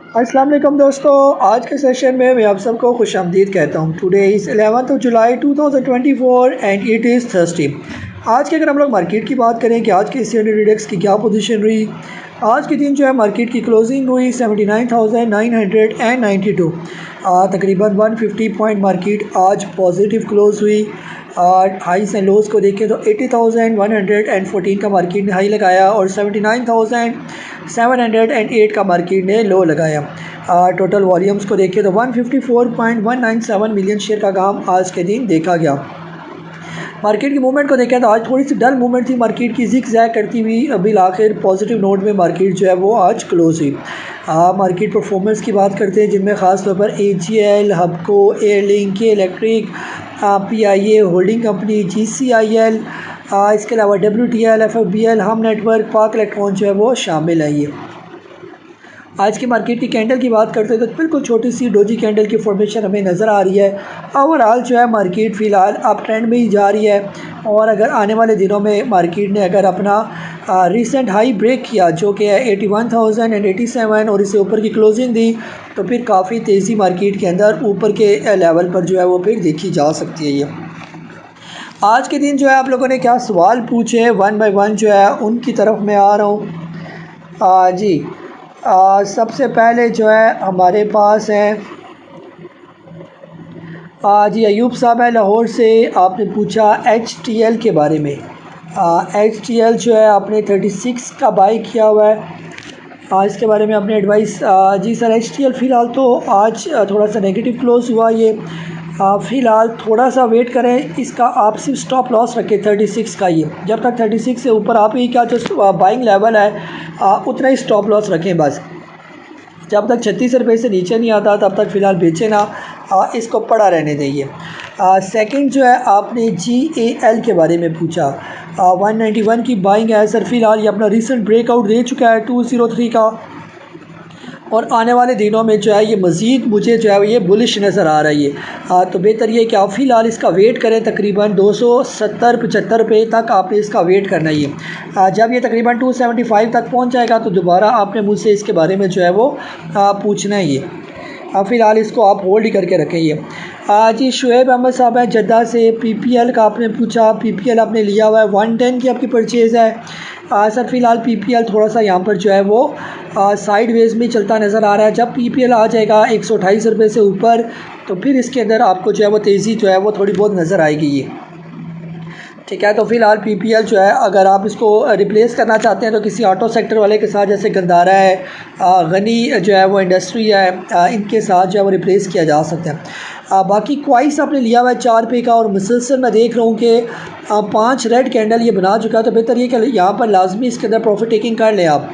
अस्सलाम वालेकुम दोस्तों, आज के सेशन में मैं आप सबको खुशामदीद कहता हूँ। Today is 11th July 2024 and it is Thursday. आज के अगर हम लोग मार्केट की बात करें कि आज के सेंसेक्स इंडेक्स की क्या पोजीशन रही। आज के दिन जो है मार्केट की क्लोजिंग हुई 79,992। तकरीबन 150 पॉइंट मार्केट आज पॉजिटिव क्लोज हुई। हाईस एंड लोज को देखें तो 80,114 का मार्केट ने हाई लगाया और 79,708 का मार्केट ने लो लगाया। टोटल वॉल्यूम्स को देखें तो 154.197 मिलियन शेयर का काम आज के दिन देखा गया। मार्केट की मूवमेंट को देखें तो आज थोड़ी सी डल मूवमेंट थी मार्केट की, जिग जैग करती हुई अभी आखिर पॉजिटिव नोट में मार्केट जो है वो आज क्लोज हुई। मार्केट परफॉर्मेंस की बात करते हैं जिनमें ख़ास तौर पर AGL, हबको, एयरलिंक, के electric, PIA holding company, GCIL, इसके अलावा WTL, FFBL, हम नेटवर्क, पाक इलेक्ट्रॉन जो है वो शामिल है। ये आज की मार्केट की कैंडल की बात करते हैं तो बिल्कुल छोटी सी डोजी कैंडल की फॉर्मेशन हमें नज़र आ रही है। ओवरऑल जो है मार्केट फ़िलहाल अप ट्रेंड में ही जा रही है और अगर आने वाले दिनों में मार्केट ने अगर अपना रिसेंट हाई ब्रेक किया जो कि है 81,087 और इससे ऊपर की क्लोजिंग दी तो फिर काफ़ी तेज़ी मार्केट के अंदर ऊपर के लेवल पर जो है वो फिर देखी जा सकती है। ये आज के दिन जो है आप लोगों ने क्या सवाल पूछे हैं, वन बाय वन जो है उनकी तरफ मैं आ रहा हूँ। जी सबसे पहले जो है हमारे पास है जी अयूब साहब है लाहौर से। आपने पूछा HTL के बारे में। HTL जो है आपने 36 का बाई किया हुआ है। इसके बारे में अपने एडवाइस जी सर HTL फ़िलहाल तो आज थोड़ा सा नेगेटिव क्लोज हुआ। ये फ़िलहाल थोड़ा सा वेट करें, इसका आप सिर्फ स्टॉप लॉस रखें 36 का। ये जब तक 36 से ऊपर आप ही का जो बाइंग लेवल है उतना ही स्टॉप लॉस रखें बस। जब तक 36 रुपये से नीचे नहीं आता तब तक फ़िलहाल बेचे ना, इसको पड़ा रहने देंगे। सेकंड जो है आपने GAL के बारे में पूछा। 191 की बाइंग है सर, फ़िलहाल ये अपना रिसेंट ब्रेकआउट दे चुका है 203 का और आने वाले दिनों में जो है ये मज़ीद मुझे जो है ये बुलिश नज़र आ रही है। तो बेहतर ये कि आप फ़िलहाल इसका वेट करें, तकरीबन 270-75 रुपये तक आपने इसका वेट करना ही है। जब ये तकरीबन 275 तक पहुंच जाएगा तो दोबारा आपने मुझसे इसके बारे में जो है वो पूछना ही है। फ़िलहाल इसको आप होल्ड ही करके रखेंगे। जी शुएब अहमद साहब है जद्दा से। PPL का आपने पूछा, PPL आपने लिया हुआ है 110 की आपकी परचेज़ है। सर फ़िलहाल PPL थोड़ा सा यहाँ पर जो है वो साइड वेज में चलता नज़र आ रहा है। जब PPL आ जाएगा 128 रुपये से ऊपर तो फिर इसके अंदर आपको जो है वो तेज़ी जो है वो थोड़ी बहुत नज़र आएगी। ये ठीक है, तो फ़िलहाल PPL जो है अगर आप इसको रिप्लेस करना चाहते हैं तो किसी ऑटो सेक्टर वाले के साथ, जैसे गंदारा है, गनी जो है वो इंडस्ट्री है, इनके साथ जो है वो रिप्लेस किया जा सकता है। बाकी क्वाइस आपने लिया हुआ है 4 रुपये का और मुसलसल मैं देख रहा हूँ कि 5 रेड कैंडल ये बना चुका है। तो बेहतर ये कि यहाँ पर लाजमी इसके अंदर प्रॉफिट टेकिंग कर लें आप।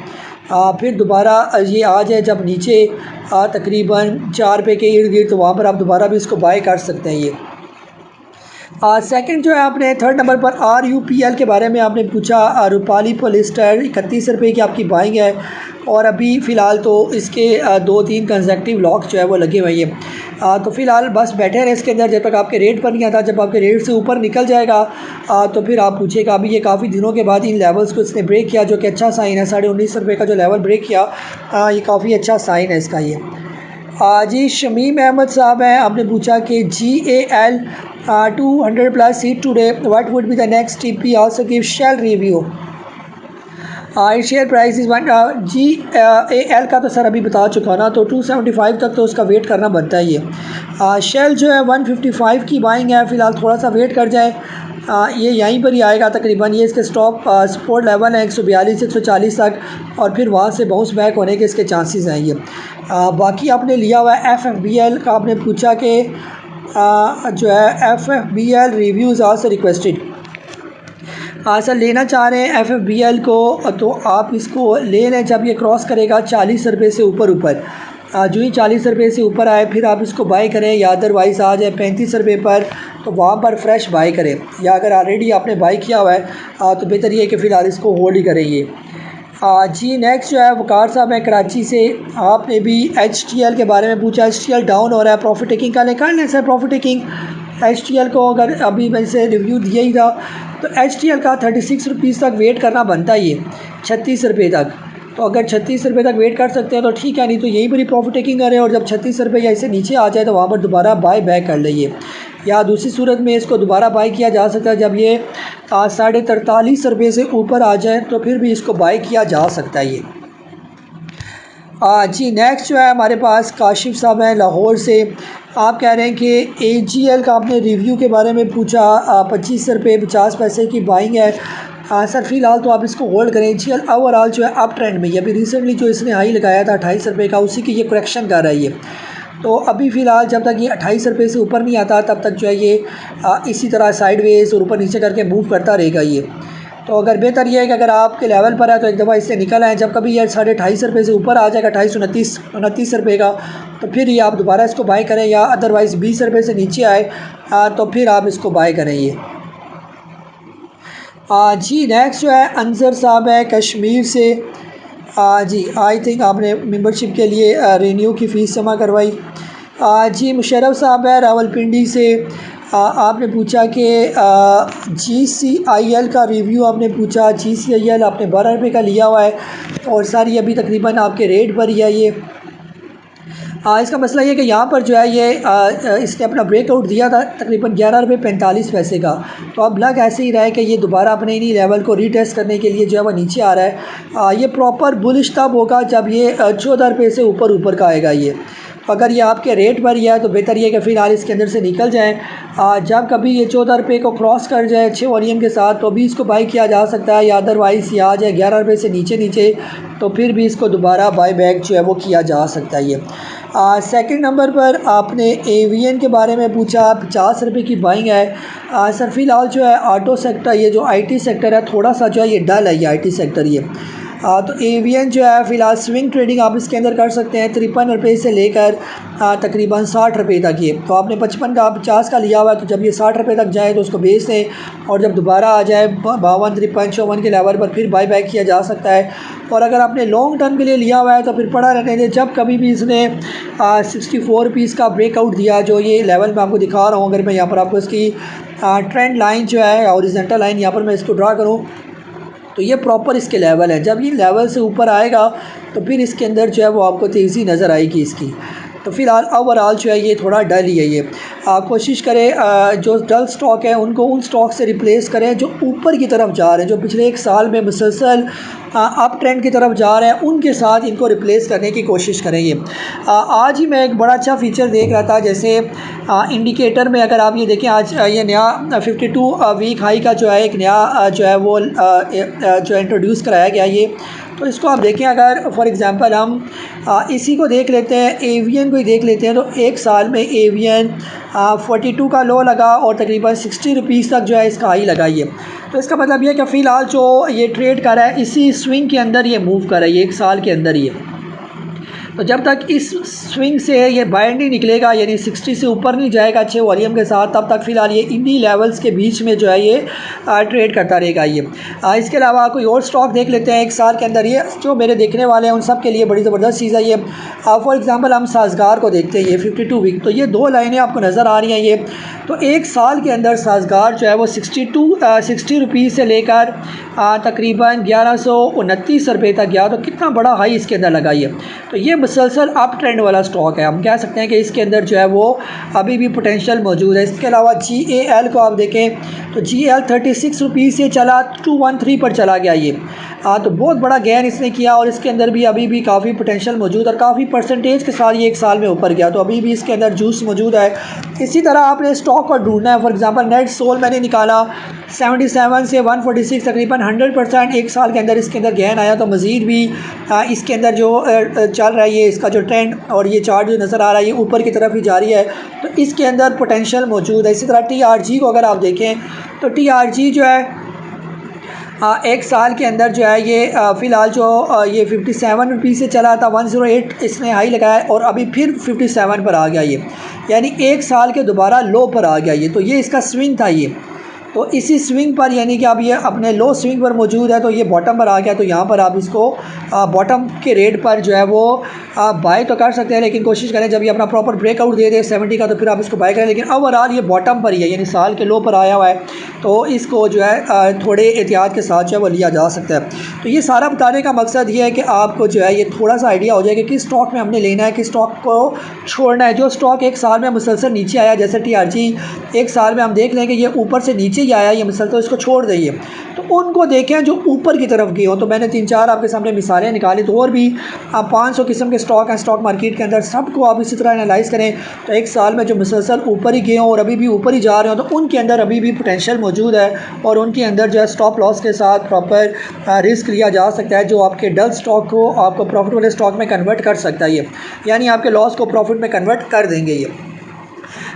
फिर दोबारा ये आ जाए जब नीचे तकरीबन 4 रुपये के इर्द गिर्द, तो वहाँ पर आप दोबारा भी इसको बाय कर सकते हैं। ये सेकंड जो है आपने थर्ड नंबर पर RUPL के बारे में आपने पूछा। रूपाली पॉलिस्टर 31 रुपये की आपकी बाइंग है और अभी फ़िलहाल तो इसके 2-3 कंसेक्टिव लॉक जो है वो लगे हुए हैं। तो फ़िलहाल बस बैठे रहे इसके अंदर जब तक आपके रेट पर नहीं आता। जब आपके रेट से ऊपर निकल जाएगा तो फिर आप पूछिएगा। अभी ये काफ़ी दिनों के बाद इन लेवल्स को इसने ब्रेक किया जो कि अच्छा साइन है। 19.5 रुपये का जो लेवल ब्रेक किया ये काफ़ी अच्छा साइन है इसका। ये जी शमीम अहमद साहब हैं, आपने पूछा कि GAL 200 plus hit today, what would be the next TP, also give shell review. Share price is GAL का तो सर अभी बता चुका ना, तो 275 तक तो उसका वेट करना बनता ही है। शेल जो है 155 की बाइंग है, फ़िलहाल थोड़ा सा वेट कर जाए। ये यहीं पर ही आएगा तकरीबन। ये इसके स्टॉप सपोर्ट लेवल है 142-140 तक और फिर वहाँ से बाउंस बैक होने के इसके चांसेस हैं। ये बाकी आपने लिया हुआ है FFBL का, आपने पूछा कि जो है FFBL reviews also requested. Sir लेना चाह रहे हैं FFBL को तो आप इसको ले लें जब ये क्रॉस करेगा 40 रुपये से ऊपर। जो ही 40 रुपये से ऊपर आए फिर आप इसको बाई करें, या अदरवाइज़ आ जाए 35 रुपये पर तो वहाँ पर फ्रेश बाई करें, या अगर ऑलरेडी आपने बाई किया हुआ है तो बेहतर ये है कि फ़िलहाल इसको होल्ड ही करेंगे। जी नेक्स्ट जो है वकार साहब है कराची से। आपने भी HTL के बारे में पूछा। HTL डाउन हो रहा है, प्रॉफिट टेकिंग का निकाल लें सर। प्रॉफिट टेकिंग HTL को अगर अभी मैंने से रिव्यू दिया ही था तो HTL का 36 रुपीज़ तक वेट करना बनता ही है, 36 रुपये तक। तो अगर 36 रुपये तक वेट कर सकते हैं तो ठीक है, नहीं तो यहीं पर ही प्रॉफिट टेकिंग करें और जब 36 रुपये या इससे नीचे आ जाए तो वहाँ पर दोबारा बाय बैक कर लीजिए। या दूसरी सूरत में इसको दोबारा बाय किया जा सकता है जब ये 43.5 रुपये से ऊपर आ जाए तो फिर भी इसको बाय किया जा सकता है। ये जी नेक्स्ट जो है हमारे पास काशिफ साहब हैं लाहौर से। आप कह रहे हैं कि AGL का आपने रिव्यू के बारे में पूछा, 25 रुपये 50 पैसे की बाइंग है। सर फ़िलहाल तो आप इसको होल्ड करें। AGL ओवरऑल जो है अप ट्रेंड में, ये अभी रिसेंटली जो इसने हाई लगाया था 28 रुपये का, उसी की ये करेक्शन कर रही है। तो अभी फ़िलहाल जब तक ये 28 रुपये से ऊपर नहीं आता तब तक जो है ये इसी तरह साइडवेज और ऊपर नीचे करके मूव करता रहेगा ये। तो अगर बेहतर ये है कि अगर आपके लेवल पर है तो एक दफ़ा इससे निकल आएँ। जब कभी ये 28.5 रुपये से ऊपर आ जाएगा 28-29 रुपये का, तो फिर ये आप दोबारा इसको बाय करें, या अदरवाइज़ 20 रुपये से नीचे आए तो फिर आप इसको बाय करें ये। जी नेक्स्ट जो है अंजर साहब है कश्मीर से। जी आई थिंक आपने मेंबरशिप के लिए रिन्यू की फ़ीस जमा करवाई। जी मुशर्रफ साहब है रावलपिंडी से। आपने पूछा कि GCIL का रिव्यू आपने पूछा। GCIL आपने 12 रुपये का लिया हुआ है और सारी अभी तकरीबन आपके रेट पर ही है ये। इसका मसला ये कि यहाँ पर जो है ये इसने अपना ब्रेकआउट दिया था तकरीबन 11 रुपये 45 पैसे का। तो अब लग ऐसे ही रहा है कि ये दोबारा अपने इन्हीं लेवल को रीटेस्ट करने के लिए जो है वो नीचे आ रहा है। ये प्रॉपर बुलिश तब होगा जब ये 14 रुपये से ऊपर का आएगा ये। अगर ये आपके रेट पर ही है तो बेहतर ये कि फ़िलहाल इसके अंदर से निकल जाएँ। जब कभी ये 14 रुपये को क्रॉस कर जाए अच्छे वॉल्यूम के साथ तो भी इसको बाई किया जा सकता है, या अदरवाइज़ ये आ जाए 11 रुपये से नीचे तो फिर भी इसको दोबारा बाई बैक जो है वो किया जा सकता है ये। सेकंड नंबर पर आपने AVN के बारे में पूछा, 50 रुपये की बाइंग है। सर फ़िलहाल जो है ऑटो सेक्टर, ये जो IT सेक्टर है थोड़ा सा जो है ये डल है ये IT सेक्टर ये। तो AVN जो है फ़िलहाल स्विंग ट्रेडिंग आप इसके अंदर कर सकते हैं 53 रुपये से लेकर तकरीबन 60 रुपये तक ये। तो आपने 55 का 50 का लिया हुआ है, तो जब ये 60 रुपये तक जाए तो उसको बेच दें और जब दोबारा आ जाए 52, 53, 54 के लेवल पर फिर बाई बैक किया जा सकता है। और अगर आपने लॉन्ग टर्म के लिए लिया हुआ है तो फिर पड़ा रहने दें। जब कभी भी इसने 64 रुपीज़ का ब्रेकआउट दिया, जो ये लेवल मैं आपको दिखा रहा हूँ, अगर मैं यहाँ पर आपको इसकी ट्रेंड लाइन जो है हॉरिजॉन्टल लाइन यहाँ पर मैं इसको ड्रा करूँ तो ये प्रॉपर इसके लेवल है। जब ये लेवल से ऊपर आएगा तो फिर इसके अंदर जो है वो आपको तेज़ी नज़र आएगी इसकी। तो फ़िलहाल ओवरऑल जो है ये थोड़ा डल ही है ये। कोशिश करें जो डल स्टॉक है उनको उन स्टॉक से रिप्लेस करें जो ऊपर की तरफ जा रहे हैं, जो पिछले एक साल में मुसलसल अप ट्रेंड की तरफ जा रहे हैं, उनके साथ इनको रिप्लेस करने की कोशिश करें ये। आज ही मैं एक बड़ा अच्छा फ़ीचर देख रहा था, जैसे इंडिकेटर में अगर आप ये देखें, आज ये नया 52 वीक हाई का जो है एक नया जो है वो जो इंट्रोड्यूस कराया गया ये। तो इसको आप देखें, अगर फॉर एग्ज़ाम्पल हम इसी को देख लेते हैं, AVN को ही देख लेते हैं, तो एक साल में AVN 42 का लो लगा और तकरीबन 60 रुपीज़ तक जो है इसका हाई लगाई है। तो इसका मतलब ये है कि फ़िलहाल जो ये ट्रेड कर रहा है इसी स्विंग के अंदर ये मूव कर रहा है, ये एक साल के अंदर ही है। तो जब तक इस स्विंग से ये बाहर नहीं निकलेगा, यानी 60 से ऊपर नहीं जाएगा अच्छे वॉल्यूम के साथ, तब तक फ़िलहाल ये इन्हीं लेवल्स के बीच में जो है ये ट्रेड करता रहेगा ये। इसके अलावा कोई और स्टॉक देख लेते हैं एक साल के अंदर, ये जो मेरे देखने वाले हैं उन सब के लिए बड़ी ज़बरदस्त चीज़ है ये। फॉर एग्ज़ाम्पल हम साजगार को देखते हैं, ये 52 वीक, तो ये दो लाइनें आपको नज़र आ रही हैं ये। तो एक साल के अंदर साजगार जो है वो 60 रुपीज़ से लेकर तकरीबन 1129 रुपये तक गया। तो कितना बड़ा हाई इसके अंदर लगाई है। तो ये मुसलसल अप ट्रेंड वाला स्टॉक है, हम कह सकते हैं कि इसके अंदर जो है वो अभी भी पोटेंशियल मौजूद है। इसके अलावा GAL को आप देखें तो GAL 36 रुपीज़ से चला 213 पर चला गया ये। तो बहुत बड़ा गेन इसने किया और इसके अंदर भी अभी भी काफ़ी पोटेंशियल मौजूद और काफ़ी परसेंटेज के साथ ये एक साल में ऊपर गया। तो अभी भी इसके अंदर जूस मौजूद है। इसी तरह आपने स्टॉक को ढूंढना है। फॉर एग्जांपल नेट सोल मैंने निकाला 77 से 146, तकरीबन 100% एक साल के अंदर इसके अंदर गेन आया। तो मज़ीद भी इसके अंदर जो चल रहा है ये, इसका जो ट्रेंड और ये चार्ट जो नज़र आ रहा है ये ऊपर की तरफ ही जारी है। तो इसके अंदर पोटेंशियल मौजूद है। इसी तरह TRG को अगर आप देखें तो TRG जो है एक साल के अंदर जो है ये फ़िलहाल जो ये 57 रुपीज़ से चला था, 108 इसने हाई लगाया और अभी फिर 57 पर आ गया ये, यानी एक साल के दोबारा लो पर आ गया ये। तो ये इसका स्विंग था ये। तो इसी स्विंग पर यानी कि अब ये अपने लो स्विंग पर मौजूद है, तो ये बॉटम पर आ गया। तो यहाँ पर आप इसको बॉटम के रेट पर जो है वो बाय तो कर सकते हैं, लेकिन कोशिश करें जब ये अपना प्रॉपर ब्रेकआउट दे दे 70 का तो फिर आप इसको बाय करें। लेकिन ओवरऑल ये बॉटम पर ही है, यानी साल के लो पर आया हुआ है, तो इसको जो है थोड़े एहतियात के साथ जो है वो लिया जा सकता है। तो ये सारा बताने का मकसद ये है कि आपको जो है ये थोड़ा सा आइडिया हो जाए कि किस स्टॉक में हमने लेना है, किस स्टॉक को छोड़ना है। जो स्टॉक एक साल में मुसलसल नीचे आया, जैसे TRG एक साल में हम देख लें कि ये ऊपर से नीचे ही आया, ये मुसलसल, तो इसको छोड़ देंगे। तो उनको देखें जो ऊपर की तरफ गए हो। तो मैंने 3-4 आपके सामने मिसालें निकाली, तो और भी 500 किस्म के स्टॉक हैं स्टॉक मार्केट के अंदर, सबको आप इसी तरह एनालाइज करें। तो एक साल में जो मुसलसल ऊपर ही गए हों और अभी भी ऊपर ही जा रहे हो, तो उनके अंदर अभी भी पोटेंशियल मौजूद है और उनके अंदर जो है स्टॉप लॉस के साथ प्रॉपर रिस्क लिया जा सकता है, जो आपके डल स्टॉक को आपको प्रॉफिट वाले स्टॉक में कन्वर्ट कर सकता है। ये यानी आपके लॉस को प्रॉफिट में कन्वर्ट कर देंगे ये।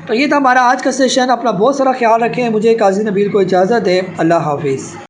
तो ये था हमारा आज का सेशन। अपना बहुत सारा ख्याल रखें। मुझे काजी नबील को इजाज़त दें। अल्लाह हाफिज़।